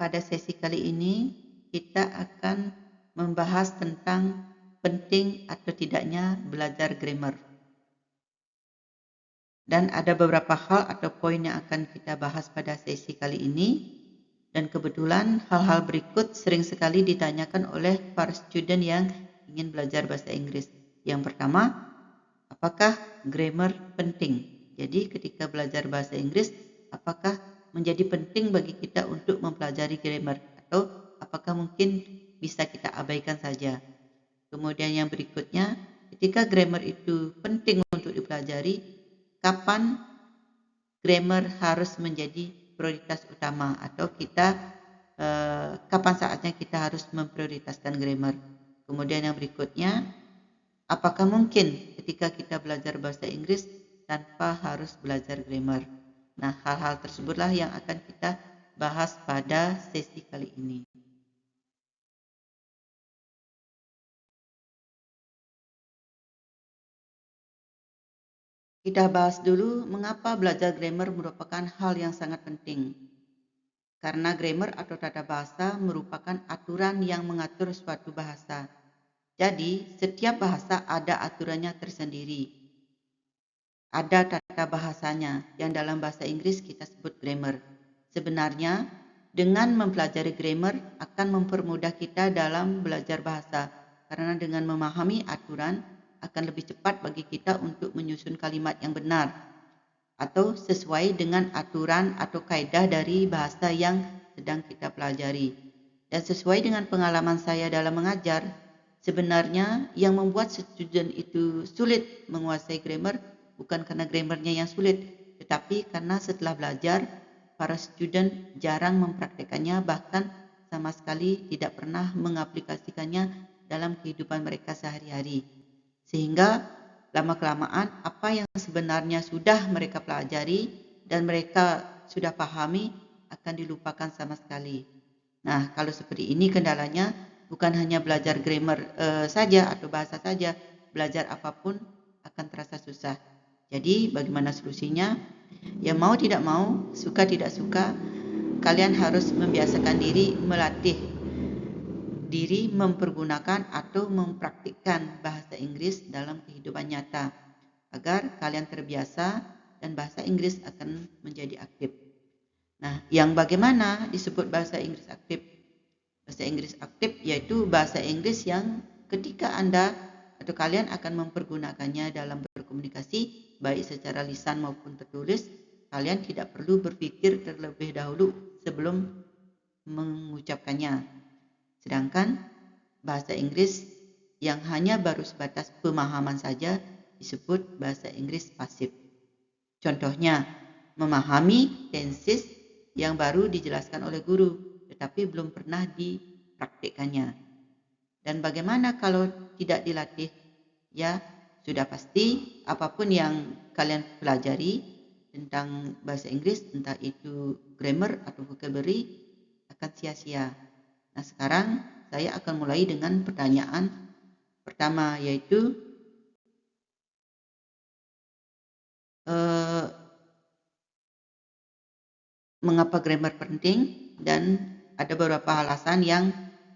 Pada sesi kali ini kita akan membahas tentang penting atau tidaknya belajar grammar. Dan ada beberapa hal atau poin yang akan kita bahas pada sesi kali ini. Dan kebetulan hal-hal berikut sering sekali ditanyakan oleh para student yang ingin belajar bahasa Inggris. Yang pertama, apakah grammar penting? Jadi ketika belajar bahasa Inggris, apakah menjadi penting bagi kita untuk mempelajari grammar? Atau apakah mungkin bisa kita abaikan saja? Kemudian yang berikutnya, ketika grammar itu penting untuk dipelajari, kapan grammar harus menjadi prioritas utama? Atau kapan saatnya kita harus memprioritaskan grammar? Kemudian yang berikutnya, apakah mungkin ketika kita belajar bahasa Inggris tanpa harus belajar grammar? Nah, hal-hal tersebutlah yang akan kita bahas pada sesi kali ini. Kita bahas dulu mengapa belajar grammar merupakan hal yang sangat penting. Karena grammar atau tata bahasa merupakan aturan yang mengatur suatu bahasa. Jadi, setiap bahasa ada aturannya tersendiri. Ada tata bahasanya yang dalam bahasa Inggris kita sebut grammar. Sebenarnya, dengan mempelajari grammar akan mempermudah kita dalam belajar bahasa. Karena dengan memahami aturan akan lebih cepat bagi kita untuk menyusun kalimat yang benar atau sesuai dengan aturan atau kaidah dari bahasa yang sedang kita pelajari. Dan sesuai dengan pengalaman saya dalam mengajar, sebenarnya yang membuat student itu sulit menguasai grammar bukan karena grammarnya yang sulit, tetapi karena setelah belajar, para student jarang mempraktekannya, bahkan sama sekali tidak pernah mengaplikasikannya dalam kehidupan mereka sehari-hari. Sehingga lama-kelamaan apa yang sebenarnya sudah mereka pelajari dan mereka sudah pahami akan dilupakan sama sekali. Nah, kalau seperti ini kendalanya bukan hanya belajar grammar saja atau bahasa saja, belajar apapun akan terasa susah. Jadi bagaimana solusinya? Ya mau tidak mau, suka tidak suka, kalian harus membiasakan diri melatih diri mempergunakan atau mempraktikkan bahasa Inggris dalam kehidupan nyata agar kalian terbiasa dan bahasa Inggris akan menjadi aktif. Nah, yang bagaimana disebut bahasa Inggris aktif? Bahasa Inggris aktif yaitu bahasa Inggris yang ketika Anda atau kalian akan mempergunakannya dalam berkomunikasi baik secara lisan maupun tertulis, kalian tidak perlu berpikir terlebih dahulu sebelum mengucapkannya. Sedangkan bahasa Inggris yang hanya baru sebatas pemahaman saja disebut bahasa Inggris pasif. Contohnya, memahami tenses yang baru dijelaskan oleh guru, tetapi belum pernah dipraktikkannya. Dan bagaimana kalau tidak dilatih? Ya, sudah pasti apapun yang kalian pelajari tentang bahasa Inggris, entah itu grammar atau vocabulary, akan sia-sia. Nah, sekarang saya akan mulai dengan pertanyaan pertama, yaitu mengapa grammar penting, dan ada beberapa alasan yang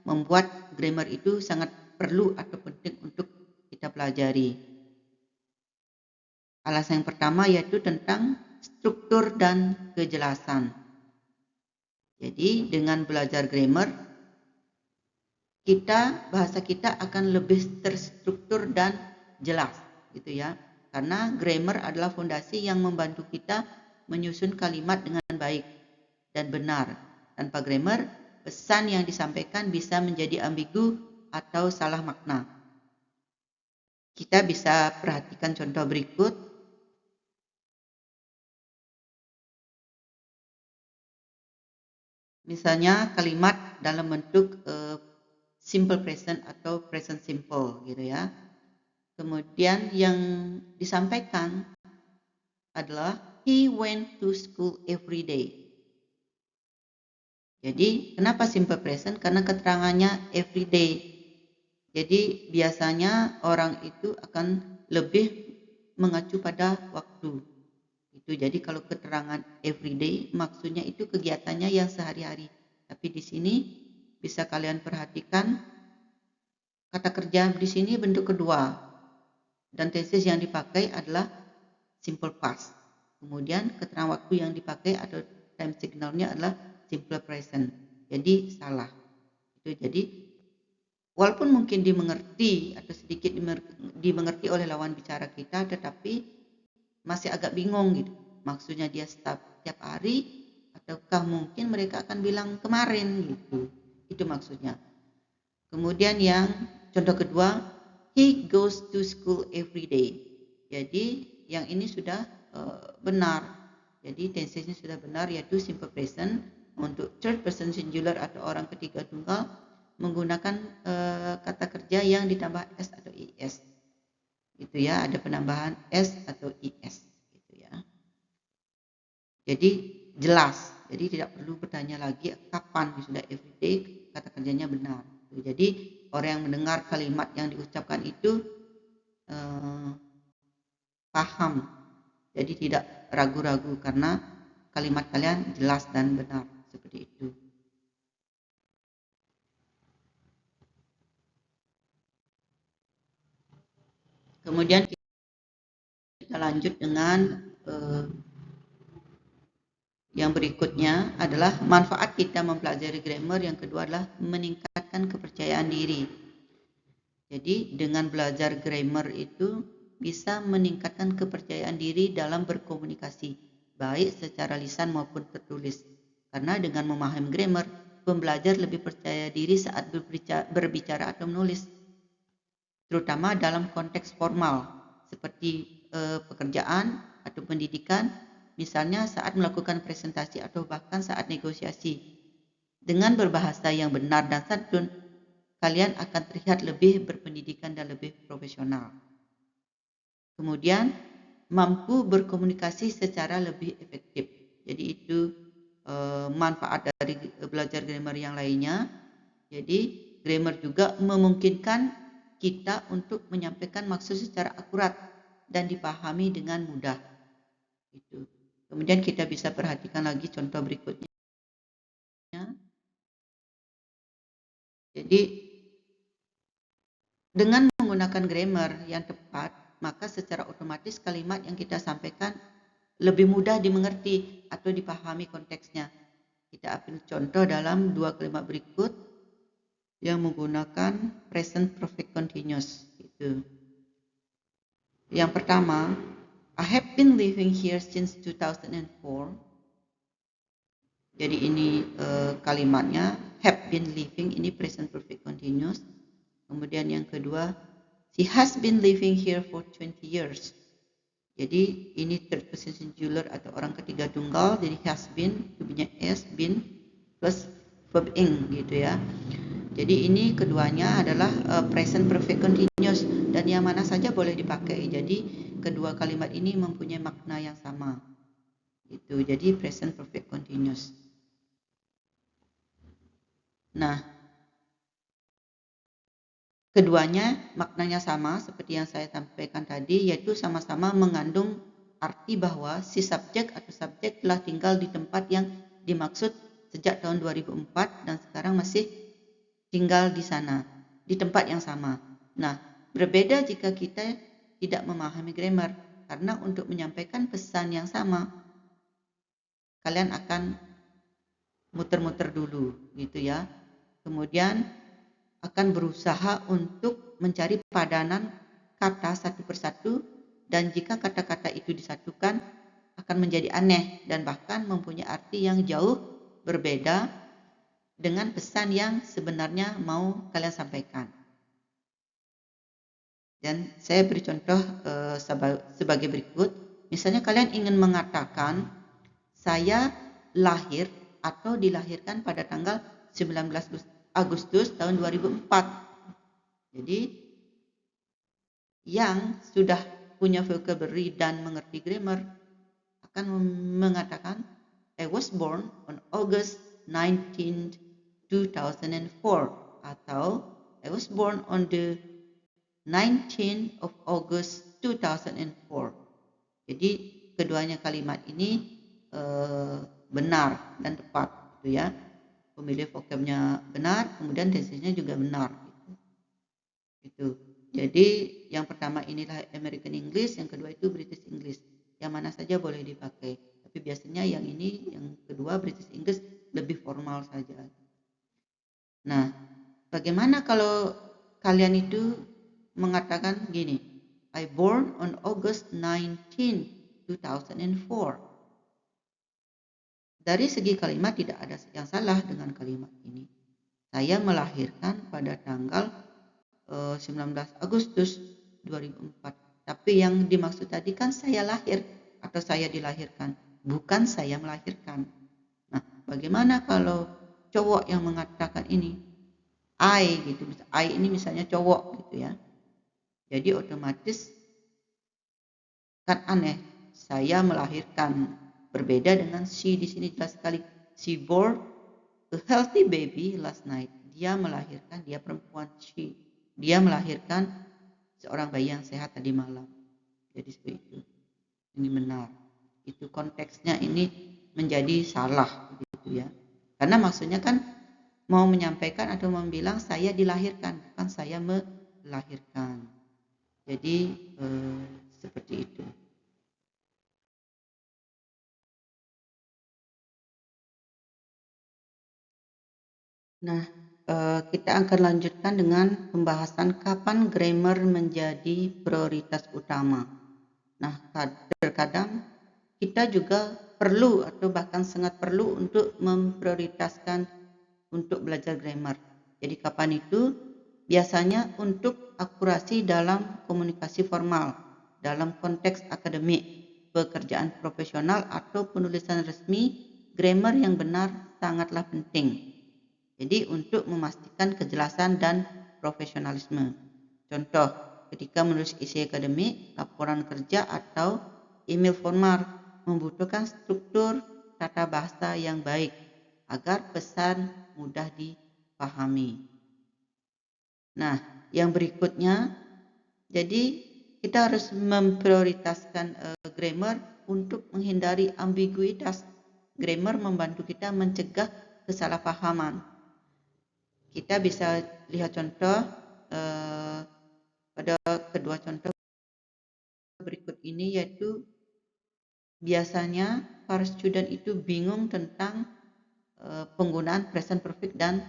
membuat grammar itu sangat perlu atau penting untuk kita pelajari. Alasan yang pertama yaitu tentang struktur dan kejelasan. Jadi dengan belajar grammar, bahasa kita akan lebih terstruktur dan jelas, gitu ya. Karena grammar adalah fondasi yang membantu kita menyusun kalimat dengan baik dan benar. Tanpa grammar, pesan yang disampaikan bisa menjadi ambigu atau salah makna. Kita bisa perhatikan contoh berikut. Misalnya kalimat dalam bentuk simple present atau present simple, gitu ya. Kemudian yang disampaikan adalah he went to school every day. Jadi kenapa simple present? Karena keterangannya every day. Jadi biasanya orang itu akan lebih mengacu pada waktu. Itu jadi kalau keterangan every day maksudnya itu kegiatannya yang sehari-hari. Tapi Tapi di sini bisa kalian perhatikan kata kerja di sini bentuk kedua dan tenses yang dipakai adalah simple past. Kemudian keterangan waktu yang dipakai atau time signalnya adalah simple present. Jadi salah. Itu jadi walaupun mungkin dimengerti atau sedikit dimengerti oleh lawan bicara kita, tetapi masih agak bingung gitu. Maksudnya dia setiap hari ataukah mungkin mereka akan bilang kemarin gitu. Itu maksudnya. Kemudian yang contoh kedua, he goes to school every day. Jadi yang ini sudah benar. Jadi tensesnya sudah benar, yaitu simple present. Untuk third person singular atau orang ketiga tunggal menggunakan kata kerja yang ditambah s atau is. Itu ya, ada penambahan s atau is gitu ya. Jadi jelas. Jadi tidak perlu bertanya lagi kapan, sudah everyday kata kerjanya benar. Jadi orang yang mendengar kalimat yang diucapkan itu paham. Jadi tidak ragu-ragu karena kalimat kalian jelas dan benar seperti itu. Kemudian kita lanjut dengan yang berikutnya adalah manfaat kita mempelajari grammar. Yang kedua adalah meningkatkan kepercayaan diri. Jadi dengan belajar grammar itu bisa meningkatkan kepercayaan diri dalam berkomunikasi, baik secara lisan maupun tertulis. Karena dengan memahami grammar, pembelajar lebih percaya diri saat berbicara atau menulis, terutama dalam konteks formal seperti pekerjaan atau pendidikan, misalnya saat melakukan presentasi atau bahkan saat negosiasi. Dengan berbahasa yang benar dan santun, kalian akan terlihat lebih berpendidikan dan lebih profesional. Kemudian, mampu berkomunikasi secara lebih efektif. Jadi itu manfaat dari belajar grammar yang lainnya. Jadi grammar juga memungkinkan kita untuk menyampaikan maksud secara akurat dan dipahami dengan mudah. Itu. Kemudian kita bisa perhatikan lagi contoh berikutnya. Jadi dengan menggunakan grammar yang tepat, maka secara otomatis kalimat yang kita sampaikan lebih mudah dimengerti atau dipahami konteksnya. Kita ambil contoh dalam dua kalimat berikut yang menggunakan present perfect continuous. Gitu. Yang pertama, I have been living here since 2004. Jadi ini kalimatnya have been living, ini present perfect continuous. Kemudian yang kedua, she has been living here for 20 years. Jadi ini third person singular atau orang ketiga tunggal. Jadi has been, itu punya s, been plus verb ing gitu ya. Jadi ini keduanya adalah present perfect continuous dan yang mana saja boleh dipakai. Jadi kedua kalimat ini mempunyai makna yang sama. Itu jadi present perfect continuous. Nah, keduanya maknanya sama seperti yang saya sampaikan tadi, yaitu sama-sama mengandung arti bahwa si subjek atau subjek telah tinggal di tempat yang dimaksud sejak tahun 2004 dan sekarang masih tinggal di sana, di tempat yang sama. Nah, berbeda jika kita tidak memahami grammar, karena untuk menyampaikan pesan yang sama, kalian akan muter-muter dulu, gitu ya. Kemudian akan berusaha untuk mencari padanan kata satu persatu, dan jika kata-kata itu disatukan akan menjadi aneh dan bahkan mempunyai arti yang jauh berbeda dengan pesan yang sebenarnya mau kalian sampaikan. Dan saya beri contoh sebagai berikut. Misalnya kalian ingin mengatakan saya lahir atau dilahirkan pada tanggal 19 Agustus tahun 2004. Jadi yang sudah punya vocabulary dan mengerti grammar akan mengatakan I was born on August 19, 2004 atau I was born on the 19th of August 2004. Jadi keduanya kalimat ini benar dan tepat, gitu ya. pemilih vocabnya benar, kemudian tensesnya juga benar. Gitu. Jadi yang pertama inilah American English, yang kedua itu British English. Yang mana saja boleh dipakai. Tapi biasanya yang ini, yang kedua British English lebih formal saja. Nah, bagaimana kalau kalian itu mengatakan gini, I born on August 19, 2004. Dari segi kalimat tidak ada yang salah dengan kalimat ini. Saya melahirkan pada tanggal 19 Agustus 2004. Tapi yang dimaksud tadi kan saya lahir atau saya dilahirkan, bukan saya melahirkan. Nah, bagaimana kalau cowok yang mengatakan ini? I gitu. I ini misalnya cowok gitu ya. Jadi otomatis kan aneh. Saya melahirkan, berbeda dengan she di sini jelas sekali. She bore a healthy baby last night. Dia melahirkan, dia perempuan, she. Dia melahirkan seorang bayi yang sehat tadi malam. Jadi seperti itu. Ini benar. Itu konteksnya ini menjadi salah gitu ya. Karena maksudnya kan mau menyampaikan atau membilang saya dilahirkan, bukan saya melahirkan. Jadi seperti itu. Nah, kita akan lanjutkan dengan pembahasan kapan grammar menjadi prioritas utama. Nah, terkadang kita juga perlu atau bahkan sangat perlu untuk memprioritaskan untuk belajar grammar. Jadi kapan itu? Biasanya untuk akurasi dalam komunikasi formal, dalam konteks akademik, pekerjaan profesional atau penulisan resmi, grammar yang benar sangatlah penting. Jadi untuk memastikan kejelasan dan profesionalisme. Contoh, ketika menulis isi akademik, laporan kerja atau email formal membutuhkan struktur tata bahasa yang baik agar pesan mudah dipahami. Nah, yang berikutnya, jadi kita harus memprioritaskan grammar untuk menghindari ambiguitas. Grammar membantu kita mencegah kesalahpahaman. Kita bisa lihat contoh pada kedua contoh berikut ini, yaitu biasanya para student itu bingung tentang penggunaan present perfect dan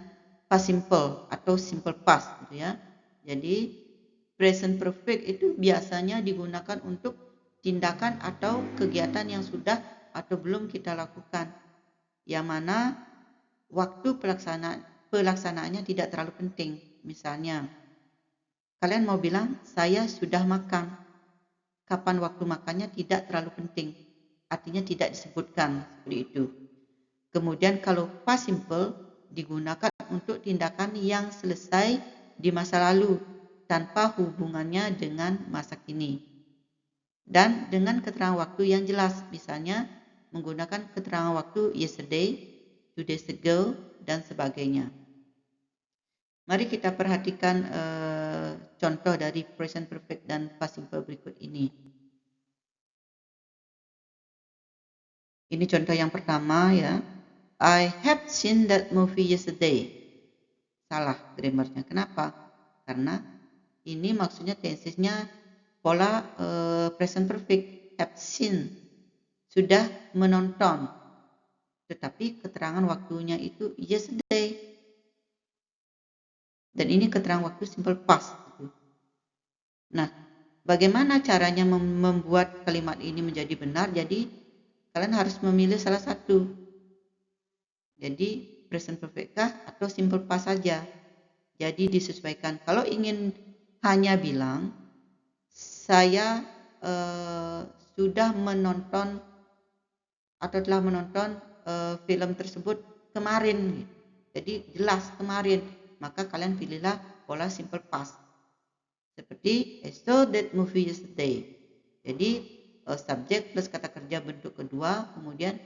past simple atau simple past gitu ya. Jadi present perfect itu biasanya digunakan untuk tindakan atau kegiatan yang sudah atau belum kita lakukan, yang mana waktu pelaksanaannya tidak terlalu penting. Misalnya, kalian mau bilang, saya sudah makan. Kapan waktu makannya tidak terlalu penting. Artinya tidak disebutkan seperti itu. Kemudian kalau past simple digunakan untuk tindakan yang selesai di masa lalu tanpa hubungannya dengan masa kini. Dan dengan keterangan waktu yang jelas, misalnya menggunakan keterangan waktu yesterday, 2 days ago, dan sebagainya. Mari kita perhatikan contoh dari present perfect dan past simple berikut ini. Ini contoh yang pertama ya. I have seen that movie yesterday. Salah grammarnya. Kenapa? Karena ini maksudnya tensesnya pola present perfect. Have seen. Sudah menonton. Tetapi keterangan waktunya itu yesterday. Dan ini keterangan waktu simple past. Nah, bagaimana caranya membuat kalimat ini menjadi benar? Jadi, kalian harus memilih salah satu. Jadi, present perfect kah atau simple past saja? Jadi, disesuaikan. Kalau ingin hanya bilang, saya sudah menonton atau telah menonton film tersebut kemarin. Jadi, jelas kemarin. Maka kalian pilihlah pola simple past. Seperti I saw that movie yesterday. Jadi subjek plus kata kerja bentuk kedua, kemudian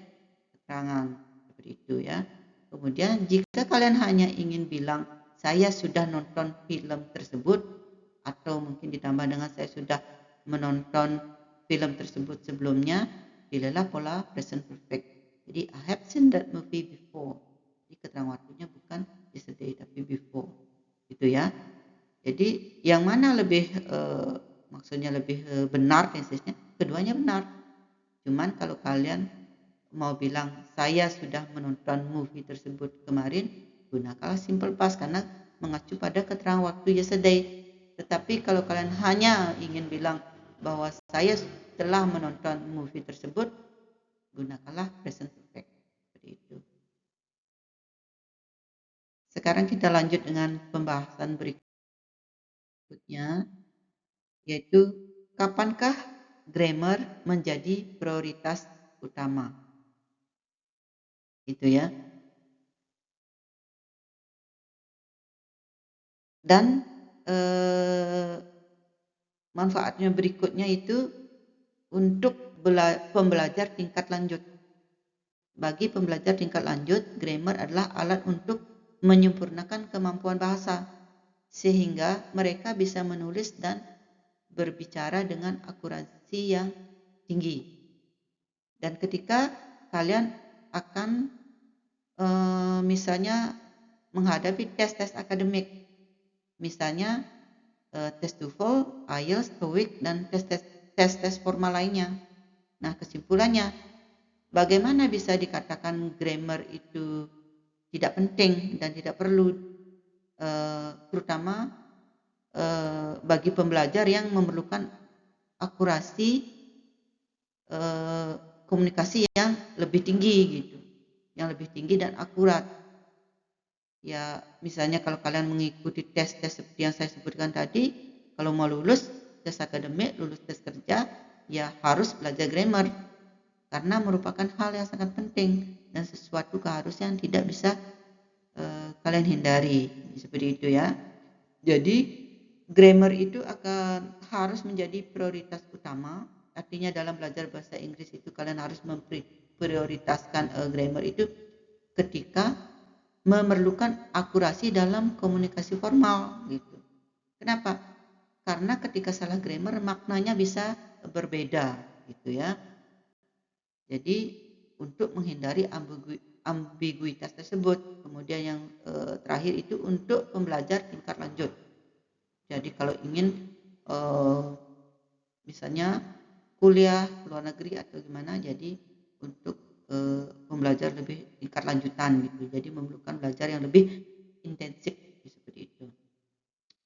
keterangan seperti itu ya. Kemudian jika kalian hanya ingin bilang saya sudah nonton film tersebut, atau mungkin ditambah dengan saya sudah menonton film tersebut sebelumnya, pilihlah pola present perfect. Jadi I have seen that movie before. Jadi keterangan waktunya before, gitu ya. Jadi yang mana lebih maksudnya lebih benar tensesnya? Keduanya benar. Cuman kalau kalian mau bilang saya sudah menonton movie tersebut kemarin, gunakanlah simple past karena mengacu pada keterangan waktu yesterday. Tetapi kalau kalian hanya ingin bilang bahwa saya telah menonton movie tersebut, gunakanlah present perfect. Seperti itu. Sekarang kita lanjut dengan pembahasan berikutnya, yaitu kapankah grammar menjadi prioritas utama. Itu ya. Dan manfaatnya berikutnya itu untuk pembelajar tingkat lanjut. Bagi pembelajar tingkat lanjut, grammar adalah alat untuk menyempurnakan kemampuan bahasa, sehingga mereka bisa menulis dan berbicara dengan akurasi yang tinggi. Dan ketika kalian akan misalnya menghadapi tes-tes akademik, misalnya tes TOEFL, IELTS, TOEIC, dan tes-tes formal lainnya. Nah, kesimpulannya, bagaimana bisa dikatakan grammar itu tidak penting dan tidak perlu, terutama bagi pembelajar yang memerlukan akurasi komunikasi yang lebih tinggi gitu, yang lebih tinggi dan akurat. Ya, misalnya kalau kalian mengikuti tes-tes seperti yang saya sebutkan tadi, kalau mau lulus tes akademik, lulus tes kerja, ya harus belajar grammar karena merupakan hal yang sangat penting dan sesuatu keharusan yang tidak bisa kalian hindari, seperti itu ya. Jadi grammar itu akan harus menjadi prioritas utama. Artinya dalam belajar bahasa Inggris itu kalian harus memprioritaskan grammar itu ketika memerlukan akurasi dalam komunikasi formal gitu. Kenapa? Karena ketika salah grammar maknanya bisa berbeda gitu ya. Jadi untuk menghindari ambiguitas tersebut. Kemudian yang terakhir itu untuk pembelajar tingkat lanjut. Jadi kalau ingin misalnya kuliah luar negeri atau gimana, jadi untuk pembelajar lebih tingkat lanjutan gitu. Jadi memerlukan belajar yang lebih intensif seperti itu.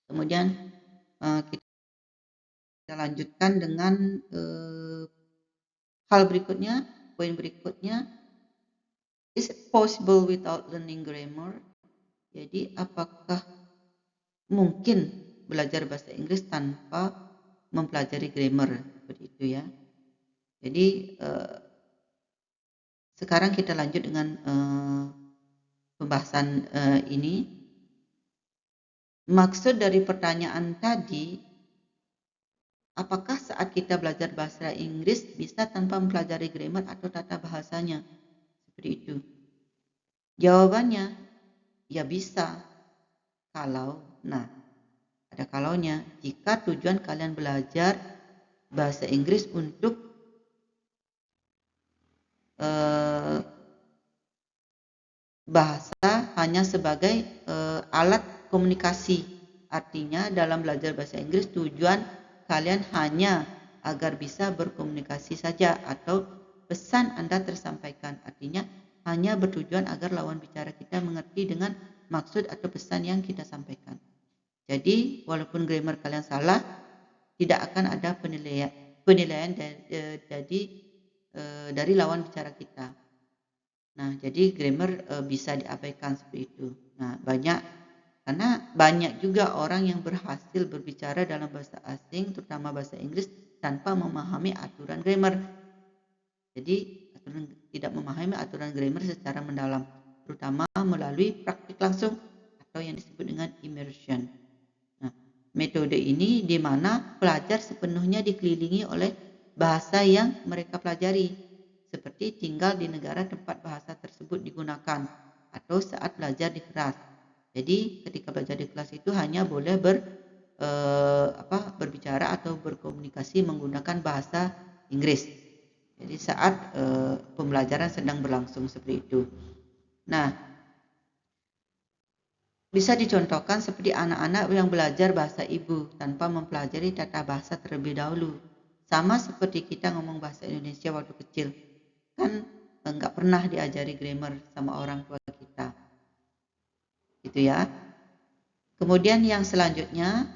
Kemudian kita lanjutkan dengan hal berikutnya, poin berikutnya, is it possible without learning grammar? Jadi apakah mungkin belajar bahasa Inggris tanpa mempelajari grammar, seperti itu ya. Jadi sekarang kita lanjut dengan pembahasan ini. Maksud dari pertanyaan tadi, apakah saat kita belajar bahasa Inggris bisa tanpa mempelajari grammar atau tata bahasanya? Seperti itu. Jawabannya, ya bisa. Kalau, nah ada kalaunya, jika tujuan kalian belajar bahasa Inggris untuk bahasa hanya sebagai alat komunikasi. Artinya dalam belajar bahasa Inggris tujuan kalian hanya agar bisa berkomunikasi saja atau pesan Anda tersampaikan. Artinya hanya bertujuan agar lawan bicara kita mengerti dengan maksud atau pesan yang kita sampaikan. Jadi walaupun grammar kalian salah, tidak akan ada penilaian dari lawan bicara kita. Nah, jadi grammar bisa diabaikan seperti itu. Nah, karena banyak juga orang yang berhasil berbicara dalam bahasa asing, terutama bahasa Inggris, tanpa memahami aturan grammar. Jadi, tidak memahami aturan grammar secara mendalam, terutama melalui praktik langsung atau yang disebut dengan immersion. Nah, metode ini di mana pelajar sepenuhnya dikelilingi oleh bahasa yang mereka pelajari, seperti tinggal di negara tempat bahasa tersebut digunakan atau saat belajar di kelas. Jadi ketika belajar di kelas itu hanya boleh berbicara atau berkomunikasi menggunakan bahasa Inggris. Jadi saat pembelajaran sedang berlangsung seperti itu. Nah, Bisa dicontohkan seperti anak-anak yang belajar bahasa ibu tanpa mempelajari tata bahasa terlebih dahulu. Sama seperti kita ngomong bahasa Indonesia waktu kecil. Kan nggak pernah diajari grammar sama orang tua kita. Gitu ya. Kemudian yang selanjutnya,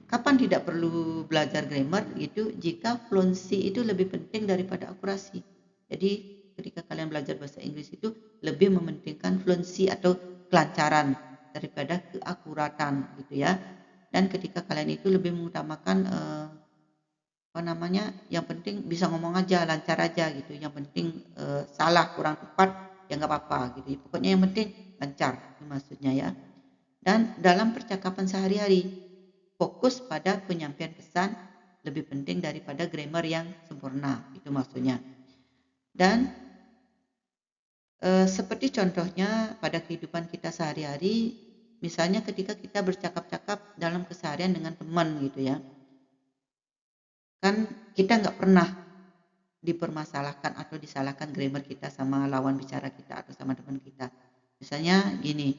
kapan tidak perlu belajar grammar? Itu jika fluency itu lebih penting daripada akurasi. Jadi ketika kalian belajar bahasa Inggris itu lebih mementingkan fluency atau kelancaran daripada keakuratan gitu ya. Dan ketika kalian itu lebih mengutamakan yang penting bisa ngomong aja, lancar aja gitu. Yang penting salah kurang tepat ya nggak apa-apa gitu. Pokoknya yang penting lancar itu maksudnya ya. Dan dalam percakapan sehari-hari, fokus pada penyampaian pesan lebih penting daripada grammar yang sempurna, itu maksudnya. Dan seperti contohnya pada kehidupan kita sehari-hari, misalnya ketika kita bercakap-cakap dalam keseharian dengan teman gitu ya, kan kita nggak pernah dipermasalahkan atau disalahkan grammar kita sama lawan bicara kita atau sama teman kita. Misalnya gini,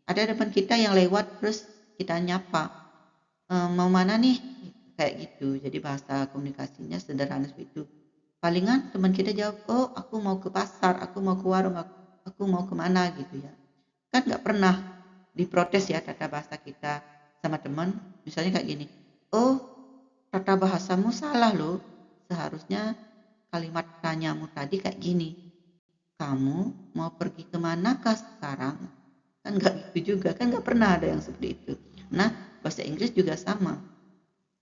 ada depan kita yang lewat terus kita nyapa, mau mana nih, kayak gitu. Jadi bahasa komunikasinya sederhana seperti itu. Palingan teman kita jawab, oh aku mau ke pasar, aku mau ke warung, aku mau kemana gitu ya. Kan nggak pernah diprotes ya tata bahasa kita sama teman. Misalnya kayak gini, oh tata bahasamu salah loh, seharusnya kalimat tanyamu tadi kayak gini, kamu mau pergi kemanakah sekarang? Kan nggak gitu juga, kan nggak pernah ada yang seperti itu. Nah, bahasa Inggris juga sama.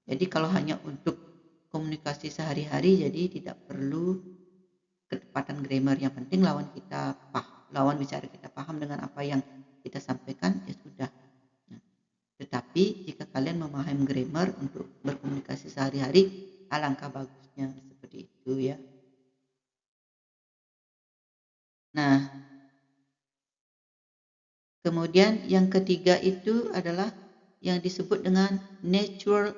Jadi kalau hanya untuk komunikasi sehari-hari, jadi tidak perlu ketepatan grammar. Yang penting lawan bicara kita paham dengan apa yang kita sampaikan, ya sudah. Nah, tetapi jika kalian memahami grammar untuk berkomunikasi sehari-hari, alangkah bagusnya seperti itu ya. Nah, kemudian yang ketiga itu adalah yang disebut dengan natural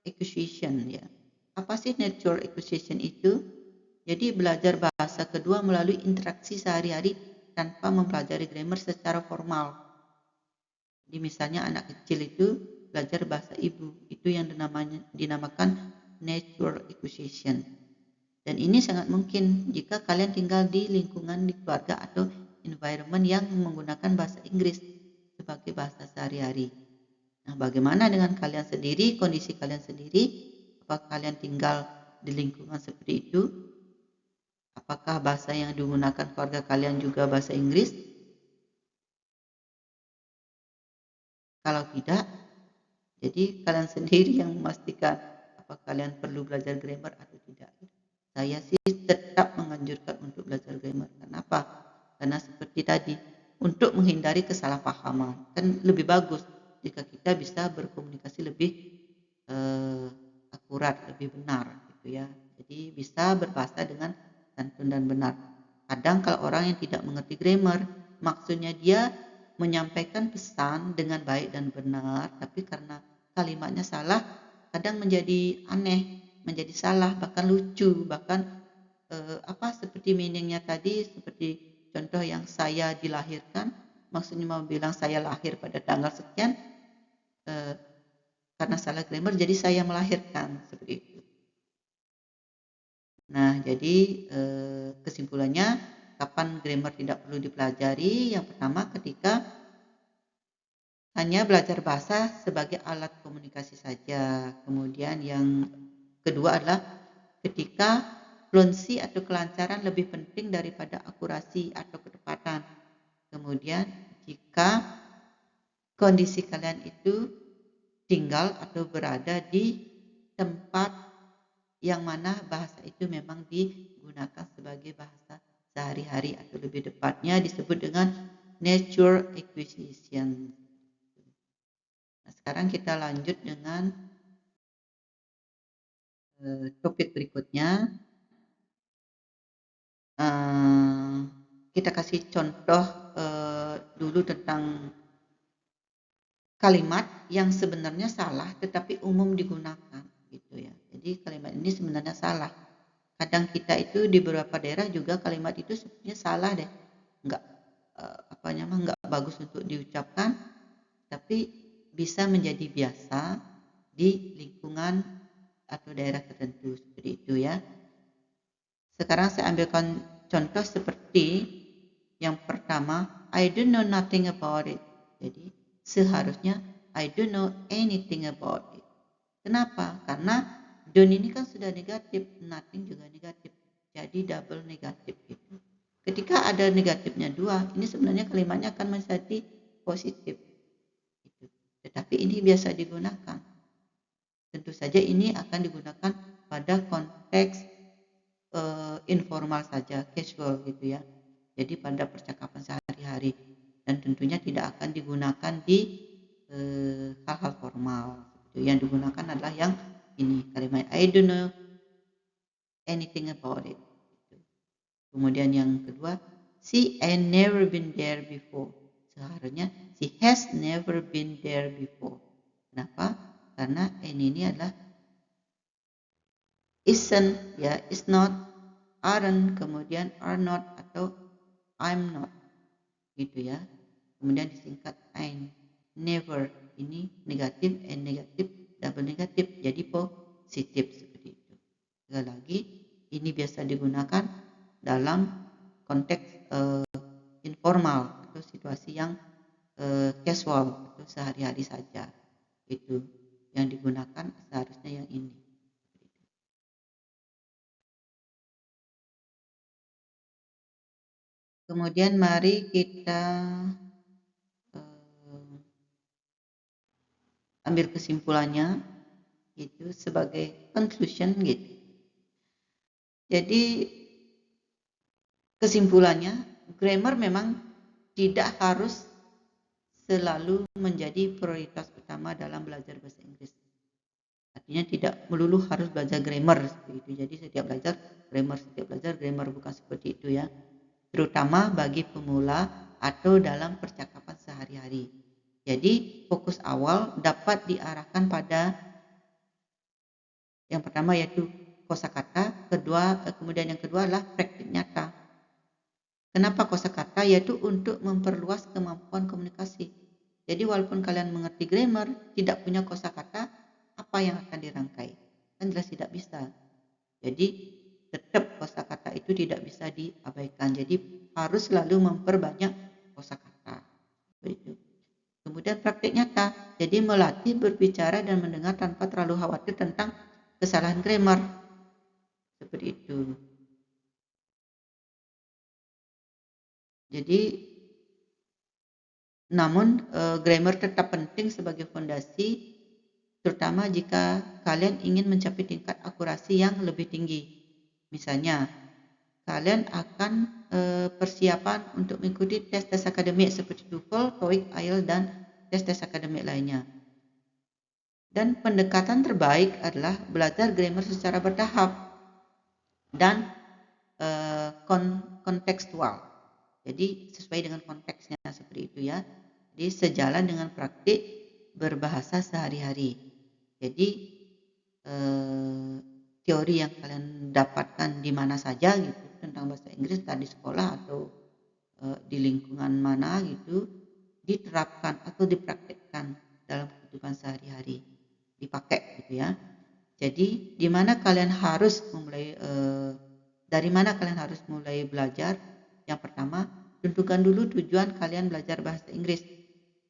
acquisition ya. Apa sih natural acquisition itu? Jadi belajar bahasa kedua melalui interaksi sehari-hari tanpa mempelajari grammar secara formal. Jadi misalnya anak kecil itu belajar bahasa ibu, itu yang dinamakan natural acquisition. Dan ini sangat mungkin jika kalian tinggal di lingkungan di keluarga atau environment yang menggunakan bahasa Inggris sebagai bahasa sehari-hari. Nah, bagaimana dengan kalian sendiri, kondisi kalian sendiri? Apakah kalian tinggal di lingkungan seperti itu? Apakah bahasa yang digunakan keluarga kalian juga bahasa Inggris? Kalau tidak, jadi kalian sendiri yang memastikan apakah kalian perlu belajar grammar atau tidak. Saya sih tetap menganjurkan untuk belajar grammar. Kenapa? Karena seperti tadi, untuk menghindari kesalahpahaman. Kan lebih bagus jika kita bisa berkomunikasi lebih akurat, lebih benar gitu ya. Jadi bisa berbahasa dengan santun dan benar. Kadang kalau orang yang tidak mengerti grammar, maksudnya dia menyampaikan pesan dengan baik dan benar, tapi karena kalimatnya salah, kadang menjadi aneh, menjadi salah, bahkan lucu, bahkan seperti meaningnya tadi, seperti contoh yang saya dilahirkan, maksudnya mau bilang saya lahir pada tanggal sekian, karena salah grammar, jadi saya melahirkan, seperti itu. Nah, jadi kesimpulannya, kapan grammar tidak perlu dipelajari? Yang pertama, ketika hanya belajar bahasa sebagai alat komunikasi saja. Kemudian yang kedua adalah ketika fluency atau kelancaran lebih penting daripada akurasi atau ketepatan. Kemudian jika kondisi kalian itu tinggal atau berada di tempat yang mana bahasa itu memang digunakan sebagai bahasa sehari-hari atau lebih tepatnya disebut dengan natural acquisition. Nah, sekarang kita lanjut dengan topik berikutnya. Kita kasih contoh dulu tentang kalimat yang sebenarnya salah tetapi umum digunakan gitu ya. Jadi kalimat ini sebenarnya salah. Kadang kita itu di beberapa daerah juga kalimat itu sebenarnya salah deh. Enggak enggak bagus untuk diucapkan, tapi bisa menjadi biasa di lingkungan atau daerah tertentu seperti itu ya. Sekarang saya ambilkan contoh seperti yang pertama, I don't know nothing about it. Jadi seharusnya I don't know anything about it. Kenapa? Karena don't ini kan sudah negatif, nothing juga negatif. Jadi double negatif gitu. Ketika ada negatifnya 2, ini sebenarnya kalimatnya akan menjadi positif. Gitu. Tetapi ini biasa digunakan. Tentu saja ini akan digunakan pada konteks informal saja, casual gitu ya. Jadi pada percakapan sehari-hari dan tentunya tidak akan digunakan di hal-hal formal. Yang digunakan adalah yang ini kalimat I don't know anything about it. Kemudian yang kedua, she ain't never been there before. Seharusnya she has never been there before. Kenapa? Karena ini adalah isn't ya, is not, aren't, kemudian are not atau I'm not. Gitu ya. Kemudian disingkat ain't, never. Ini negatif, and negatif, double negatif, jadi positif seperti itu. Sekali lagi, ini biasa digunakan dalam konteks informal atau situasi yang casual atau sehari-hari saja. Itu yang digunakan seharusnya yang ini. Kemudian mari kita ambil kesimpulannya gitu sebagai conclusion gitu. Jadi kesimpulannya, grammar memang tidak harus selalu menjadi prioritas utama dalam belajar bahasa Inggris. Artinya tidak melulu harus belajar grammar seperti itu. Jadi setiap belajar grammar bukan seperti itu ya. Terutama bagi pemula atau dalam percakapan sehari-hari. Jadi fokus awal dapat diarahkan pada yang pertama yaitu kosakata, kemudian yang kedua adalah praktik nyata. Kenapa kosakata? Yaitu untuk memperluas kemampuan komunikasi. Jadi walaupun kalian mengerti grammar, tidak punya kosakata, apa yang akan dirangkai? Kan jelas tidak bisa. Jadi tetap kosakata itu tidak bisa diabaikan. Jadi harus selalu memperbanyak kosakata. Begitu. Kemudian praktik nyata. Jadi melatih berbicara dan mendengar tanpa terlalu khawatir tentang kesalahan grammar. Seperti itu. Jadi namun grammar tetap penting sebagai fondasi, terutama jika kalian ingin mencapai tingkat akurasi yang lebih tinggi. Misalnya, kalian akan persiapan untuk mengikuti tes-tes akademik seperti TOEFL, TOEIC, IELTS, dan tes-tes akademik lainnya. Dan pendekatan terbaik adalah belajar grammar secara bertahap dan kontekstual. Jadi sesuai dengan konteksnya seperti itu ya. Jadi sejalan dengan praktik berbahasa sehari-hari. Jadi teori yang kalian dapatkan di mana saja gitu tentang bahasa Inggris, tadi sekolah atau di lingkungan mana gitu, diterapkan atau dipraktikkan dalam kehidupan sehari-hari, dipakai gitu ya. Jadi di mana kalian harus memulai dari mana kalian harus mulai belajar? Yang pertama, tentukan dulu tujuan kalian belajar bahasa Inggris.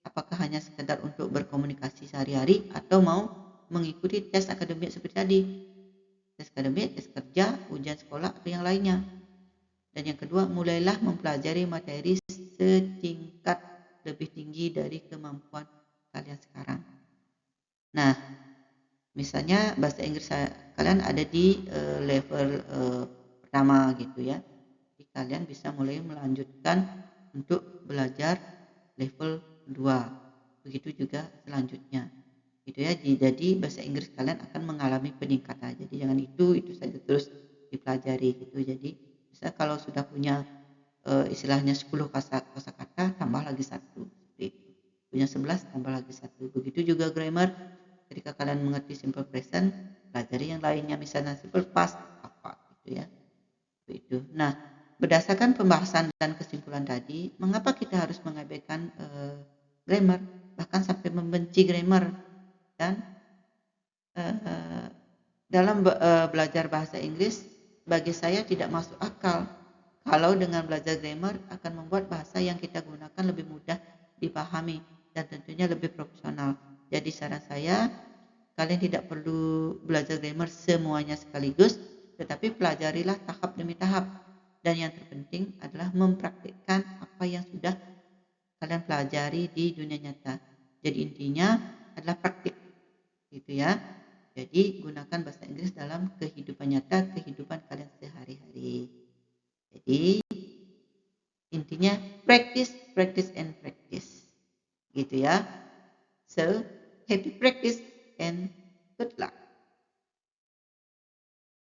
Apakah hanya sekedar untuk berkomunikasi sehari-hari atau mau mengikuti tes akademik seperti tadi? Tes akademik, tes kerja, ujian sekolah, atau yang lainnya. Dan yang kedua, mulailah mempelajari materi setingkat lebih tinggi dari kemampuan kalian sekarang. Nah, misalnya bahasa Inggris kalian ada di level pertama gitu ya. Jadi kalian bisa mulai melanjutkan untuk belajar level 2. Begitu juga selanjutnya. Gitu ya. Jadi bahasa Inggris kalian akan mengalami peningkatan. Jadi jangan itu saja terus dipelajari gitu. Jadi bisa kalau sudah punya istilahnya 10 kosakata tambah lagi 1. Punya 11 tambah lagi 1. Begitu juga grammar. Ketika kalian mengerti simple present, pelajari yang lainnya, misalnya simple past apa gitu ya. Itu. Nah, berdasarkan pembahasan dan kesimpulan tadi, mengapa kita harus mengabaikan grammar? Bahkan sampai benci grammar dan dalam belajar bahasa Inggris bagi saya tidak masuk akal kalau dengan belajar grammar akan membuat bahasa yang kita gunakan lebih mudah dipahami dan tentunya lebih profesional. Jadi saran saya, kalian tidak perlu belajar grammar semuanya sekaligus, tetapi pelajarilah tahap demi tahap. Dan yang terpenting adalah mempraktikkan apa yang sudah kalian pelajari di dunia nyata. Jadi intinya adalah praktik, gitu ya. Jadi gunakan bahasa Inggris dalam kehidupan nyata, kehidupan kalian sehari-hari. Jadi intinya practice and practice, gitu ya. So happy practice.